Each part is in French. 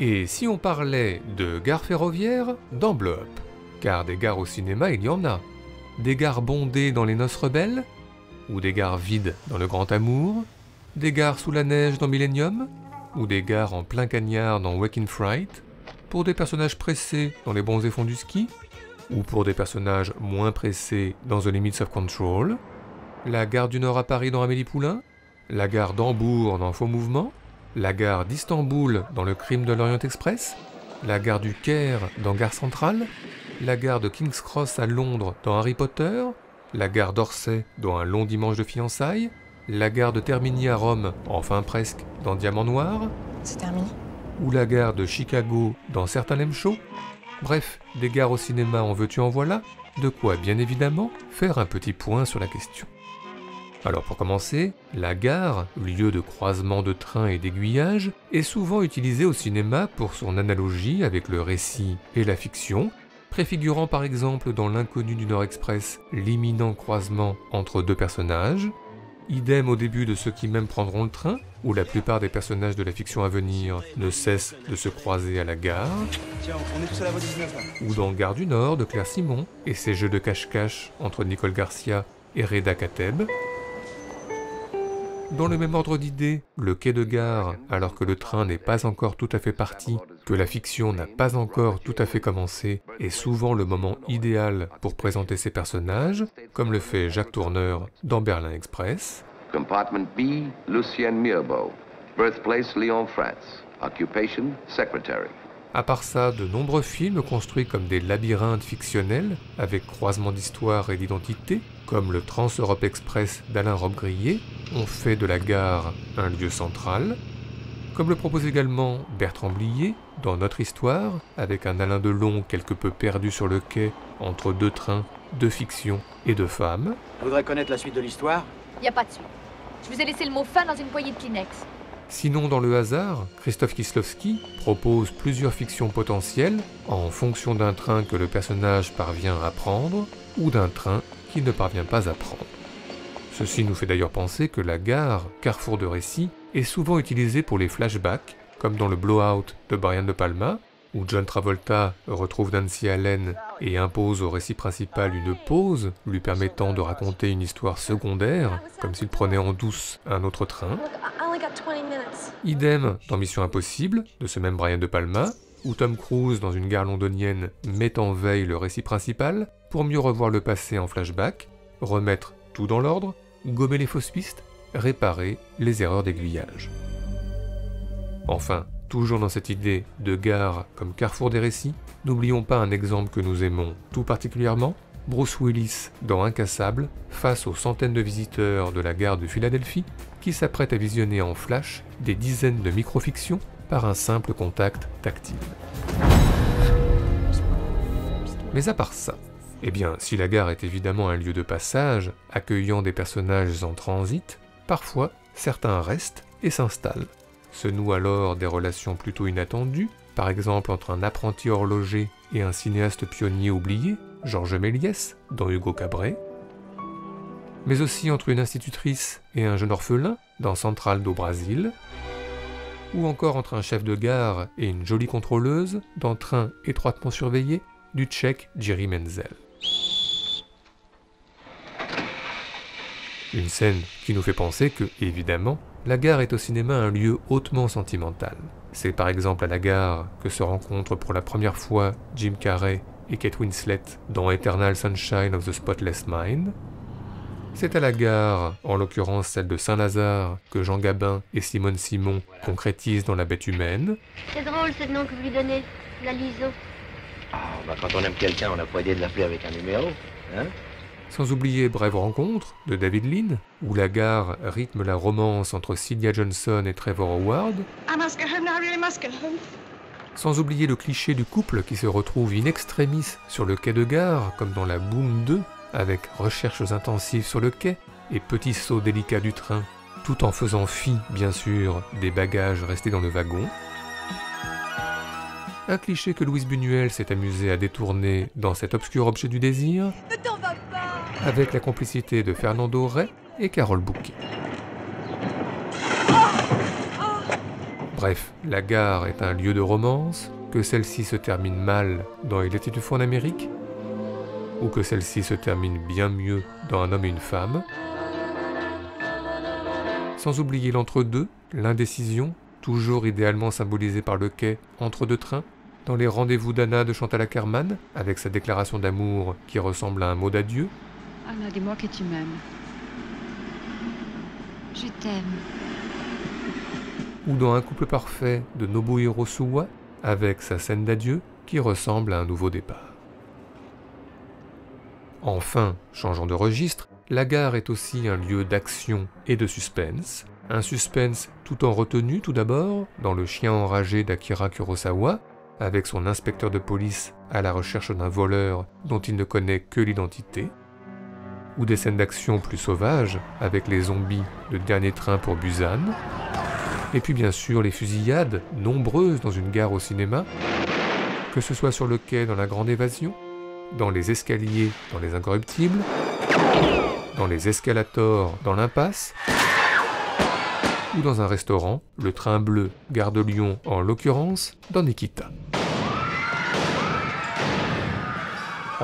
Et si on parlait de gare ferroviaire dans Blow Up? Car des gares au cinéma, il y en a. Des gares bondées dans Les Noces Rebelles, ou des gares vides dans Le Grand Amour, des gares sous la neige dans Millennium, ou des gares en plein cagnard dans Waking Fright, pour des personnages pressés dans Les Bronzés Fonds du Ski, ou pour des personnages moins pressés dans The Limits of Control, la gare du Nord à Paris dans Amélie Poulain, la gare d'Hambourg dans Faux Mouvement, la gare d'Istanbul dans Le Crime de l'Orient Express, la gare du Caire dans Gare Centrale, la gare de King's Cross à Londres dans Harry Potter, la gare d'Orsay dans Un long dimanche de fiançailles, la gare de Termini à Rome, enfin presque, dans Diamant Noir, C'est terminé. ou la gare de Chicago dans Certains l'aiment chaud. Bref, des gares au cinéma en veux-tu en voilà, de quoi bien évidemment faire un petit point sur la question. Alors pour commencer, la gare, lieu de croisement de trains et d'aiguillage, est souvent utilisée au cinéma pour son analogie avec le récit et la fiction, préfigurant par exemple dans L'Inconnu du Nord Express l'imminent croisement entre deux personnages, idem au début de Ceux qui m'aiment prendront le train, où la plupart des personnages de la fiction à venir ne cessent de se croiser à la gare, Tiens, on est tous à la voie 19 là. ou dans Gare du Nord de Claire Simon et ses jeux de cache-cache entre Nicole Garcia et Reda Kateb. Dans le même ordre d'idées, le quai de gare, alors que le train n'est pas encore tout à fait parti, que la fiction n'a pas encore tout à fait commencé, est souvent le moment idéal pour présenter ses personnages, comme le fait Jacques Tourneur dans Berlin Express. Compartment B, Lucienne Mirbeau. Birthplace, Lyon, France. Occupation, secretary. À part ça, de nombreux films construits comme des labyrinthes fictionnels, avec croisement d'histoire et d'identité, comme le Trans-Europe Express d'Alain Robbe-Grillet, ont fait de la gare un lieu central, comme le propose également Bertrand Blier dans Notre Histoire, avec un Alain Delon quelque peu perdu sur le quai entre deux trains, deux fictions et deux femmes. Je voudrais connaître la suite de l'histoire. Y a pas de suite. Je vous ai laissé le mot fin dans une poignée de Kleenex. Sinon, dans Le Hasard, Christophe Kieslowski propose plusieurs fictions potentielles en fonction d'un train que le personnage parvient à prendre ou d'un train qu'il ne parvient pas à prendre. Ceci nous fait d'ailleurs penser que la gare, carrefour de récit, est souvent utilisée pour les flashbacks, comme dans le Blowout de Brian De Palma, où John Travolta retrouve Nancy Allen et impose au récit principal une pause, lui permettant de raconter une histoire secondaire, comme s'il prenait en douce un autre train. Idem dans Mission Impossible, de ce même Brian De Palma, où Tom Cruise, dans une gare londonienne, met en veille le récit principal pour mieux revoir le passé en flashback, remettre tout dans l'ordre, gommer les fausses pistes, réparer les erreurs d'aiguillage. Enfin, toujours dans cette idée de gare comme carrefour des récits, n'oublions pas un exemple que nous aimons tout particulièrement, Bruce Willis dans Incassable, face aux centaines de visiteurs de la gare de Philadelphie, qui s'apprêtent à visionner en flash des dizaines de microfictions par un simple contact tactile. Mais à part ça, eh bien, si la gare est évidemment un lieu de passage, accueillant des personnages en transit, parfois, certains restent et s'installent. Se nouent alors des relations plutôt inattendues, par exemple entre un apprenti horloger et un cinéaste pionnier oublié, Georges Méliès, dans Hugo Cabret, mais aussi entre une institutrice et un jeune orphelin, dans Central do Brasil, ou encore entre un chef de gare et une jolie contrôleuse, dans Train étroitement surveillé, du Tchèque Jiří Menzel. Une scène qui nous fait penser que, évidemment, la gare est au cinéma un lieu hautement sentimental. C'est par exemple à la gare que se rencontrent pour la première fois Jim Carrey et Kate Winslet dans Eternal Sunshine of the Spotless Mind. C'est à la gare, en l'occurrence celle de Saint-Lazare, que Jean Gabin et Simone Simon concrétisent dans La Bête humaine. C'est drôle ce nom que vous lui donnez, la liaison. Quand on aime quelqu'un, on n'a pas idée de l'appeler avec un numéro, hein? Sans oublier Brève rencontre de David Lean, où la gare rythme la romance entre Celia Johnson et Trevor Howard. Sans oublier le cliché du couple qui se retrouve in extremis sur le quai de gare, comme dans La Boom 2, avec recherches intensives sur le quai et petits sauts délicats du train, tout en faisant fi, bien sûr, des bagages restés dans le wagon. Un cliché que Louise Buñuel s'est amusée à détourner dans Cet obscur objet du désir, avec la complicité de Fernando Rey et Carole Bouquet. Bref, la gare est un lieu de romance, que celle-ci se termine mal dans Il était une fois en Amérique, ou que celle-ci se termine bien mieux dans Un homme et une femme. Sans oublier l'entre-deux, l'indécision, toujours idéalement symbolisée par le quai entre deux trains, dans Les rendez-vous d'Anna de Chantal Akerman, avec sa déclaration d'amour qui ressemble à un mot d'adieu. Anna, dis-moi que tu m'aimes. Je t'aime. Ou dans Un couple parfait de Nobuhiro Suwa, avec sa scène d'adieu qui ressemble à un nouveau départ. Enfin, changeant de registre, la gare est aussi un lieu d'action et de suspense. Un suspense tout en retenue tout d'abord, dans Le chien enragé d'Akira Kurosawa, avec son inspecteur de police à la recherche d'un voleur dont il ne connaît que l'identité, ou des scènes d'action plus sauvages, avec les zombies de Dernier train pour Busan, et puis bien sûr les fusillades, nombreuses dans une gare au cinéma, que ce soit sur le quai dans La Grande Évasion, dans les escaliers dans Les Incorruptibles, dans les escalators dans L'Impasse, ou dans un restaurant, le train bleu, gare de Lyon en l'occurrence, dans Nikita.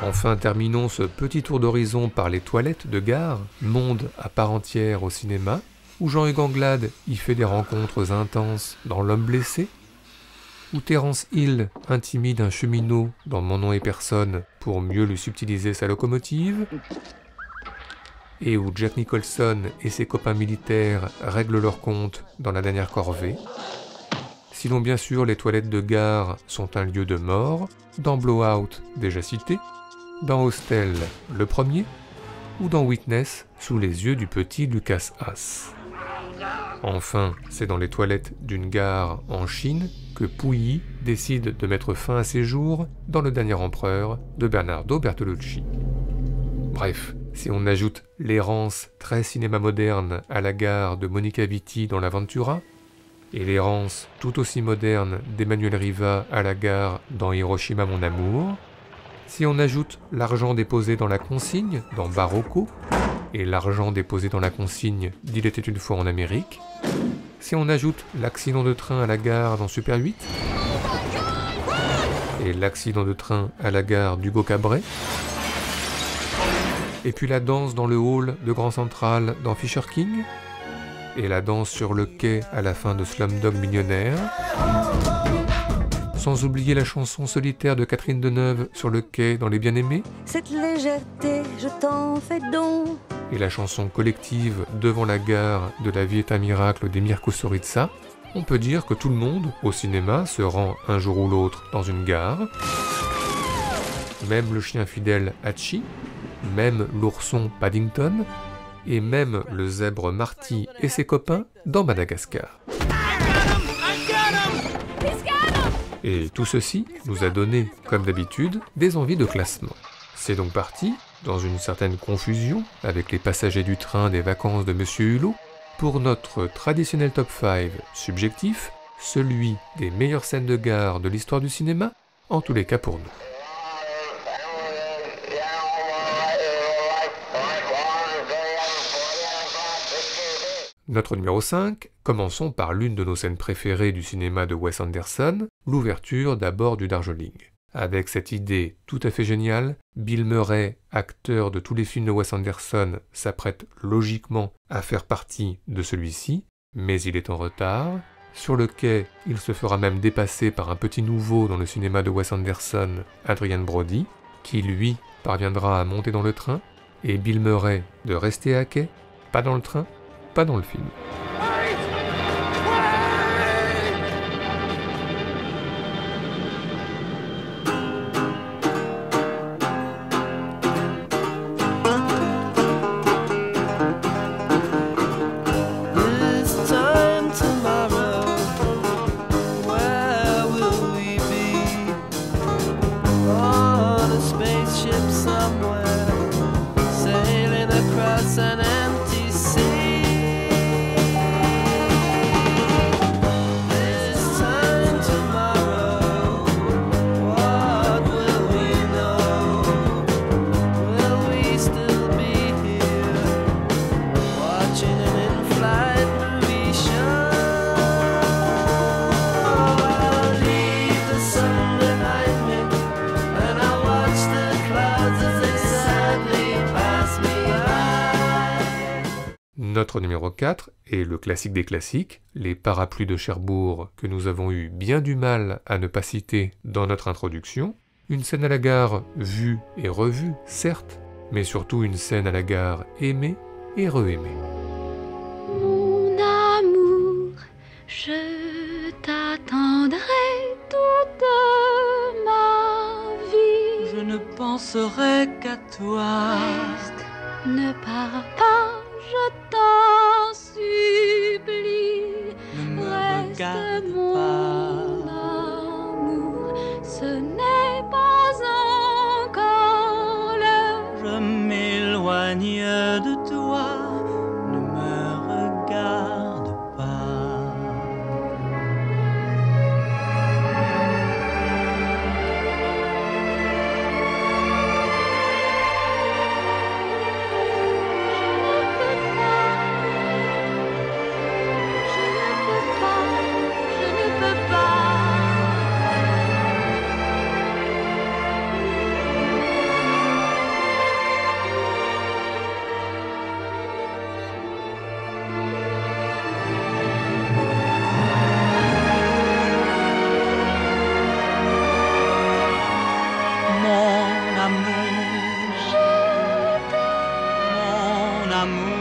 Enfin, terminons ce petit tour d'horizon par les toilettes de gare, monde à part entière au cinéma, où Jean-Hugues Anglade y fait des rencontres intenses dans L'homme blessé, où Terence Hill intimide un cheminot dans Mon nom et personne pour mieux lui subtiliser sa locomotive, et où Jack Nicholson et ses copains militaires règlent leur compte dans La dernière corvée. Sinon bien sûr les toilettes de gare sont un lieu de mort, dans Blowout déjà cité, dans Hostel le premier, ou dans Witness sous les yeux du petit Lucas Haas. Enfin, c'est dans les toilettes d'une gare en Chine que Puyi décide de mettre fin à ses jours dans Le dernier empereur de Bernardo Bertolucci. Bref, si on ajoute l'errance très cinéma moderne à la gare de Monica Vitti dans l'Aventura, et l'errance tout aussi moderne d'Emmanuel Riva à la gare dans Hiroshima mon amour, si on ajoute l'argent déposé dans la consigne dans Barocco, et l'argent déposé dans la consigne d'Il était une fois en Amérique, si on ajoute l'accident de train à la gare dans Super 8, et l'accident de train à la gare d'Hugo Cabret, et puis la danse dans le hall de Grand Central dans Fisher King, et la danse sur le quai à la fin de Slumdog Millionnaire, sans oublier la chanson solitaire de Catherine Deneuve sur le quai dans Les Bien-Aimés, cette légèreté, je t'en fais don, et la chanson collective devant la gare de La vie est un miracle d'Emir Kusturica, on peut dire que tout le monde, au cinéma, se rend un jour ou l'autre dans une gare, même le chien fidèle Hachi, même l'ourson Paddington, et même le zèbre Marty et ses copains dans Madagascar. Et tout ceci nous a donné, comme d'habitude, des envies de classement. C'est donc parti, dans une certaine confusion, avec les passagers du train des vacances de Monsieur Hulot, pour notre traditionnel top 5 subjectif, celui des meilleures scènes de gare de l'histoire du cinéma, en tous les cas pour nous. Notre numéro 5, commençons par l'une de nos scènes préférées du cinéma de Wes Anderson, l'ouverture d'Abord du Darjeeling. Avec cette idée tout à fait géniale, Bill Murray, acteur de tous les films de Wes Anderson, s'apprête logiquement à faire partie de celui-ci, mais il est en retard. Sur le quai, il se fera même dépasser par un petit nouveau dans le cinéma de Wes Anderson, Adrian Brody, qui lui parviendra à monter dans le train, et Bill Murray de rester à quai, pas dans le train, pas dans le film. Notre numéro 4 est le classique des classiques, les parapluies de Cherbourg que nous avons eu bien du mal à ne pas citer dans notre introduction. Une scène à la gare vue et revue, certes, mais surtout une scène à la gare aimée et re-aimée. Mon amour, je t'attendrai toute ma vie. Je ne penserai qu'à toi. Reste, ne pars pas, je t'en supplie. Ne me Reste, regarde mon pas. amour, ce n'est pas encore l'heure. Je m'éloigne de toi. Ne me regarde pas. Je ne peux pas. Mon amour, mon amour,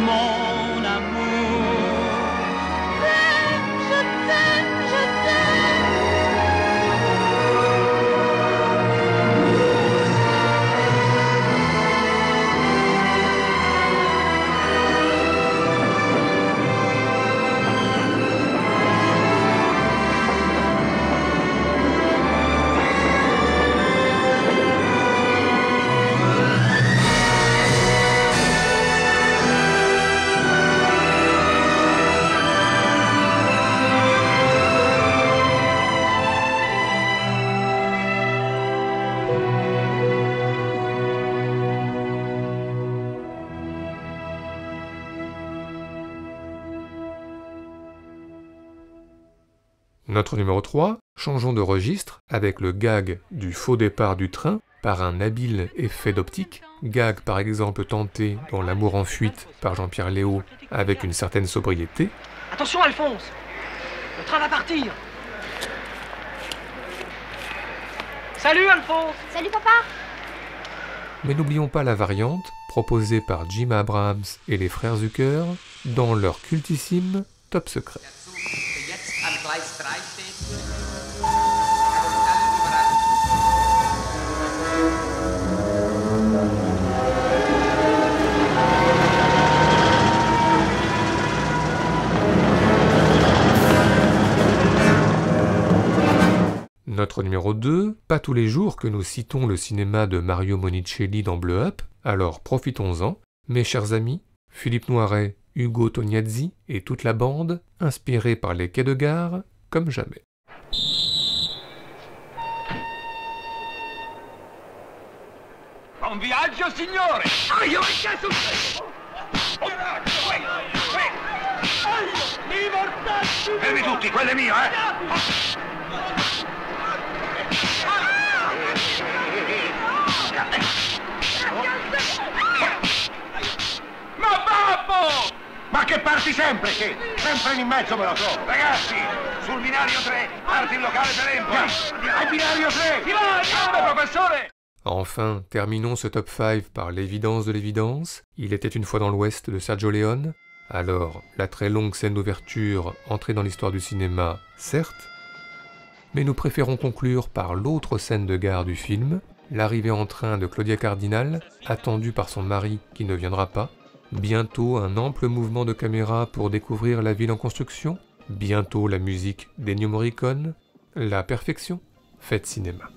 mon amour, Notre numéro 3, changeons de registre avec le gag du faux départ du train par un habile effet d'optique, gag par exemple tenté dans L'amour en fuite par Jean-Pierre Léaud avec une certaine sobriété. Attention Alphonse, le train va partir. Salut Alphonse. Salut papa. Mais n'oublions pas la variante proposée par Jim Abrahams et les frères Zucker dans leur cultissime Top Secret. Notre numéro 2, pas tous les jours que nous citons le cinéma de Mario Monicelli dans Bleu Up, alors profitons-en, mes chers amis, Philippe Noiret, Ugo Tognazzi et toute la bande, inspirés par les quais de gare, comme jamais. Buon viaggio, signore! Io che cazzo! Fermi tutti, quello è mio, Ma babbo! Ma che parti sempre, che? Sempre in mezzo me lo so. Ragazzi, sul binario 3, parti il locale per Empoli. Al binario 3! Ti vai, professore! Enfin, terminons ce top 5 par l'évidence de l'évidence. Il était une fois dans l'Ouest de Sergio Leone. Alors, la très longue scène d'ouverture, entrée dans l'histoire du cinéma, certes, mais nous préférons conclure par l'autre scène de gare du film, l'arrivée en train de Claudia Cardinal, attendue par son mari qui ne viendra pas, bientôt un ample mouvement de caméra pour découvrir la ville en construction, bientôt la musique d'Ennio Morricone, la perfection, fête cinéma.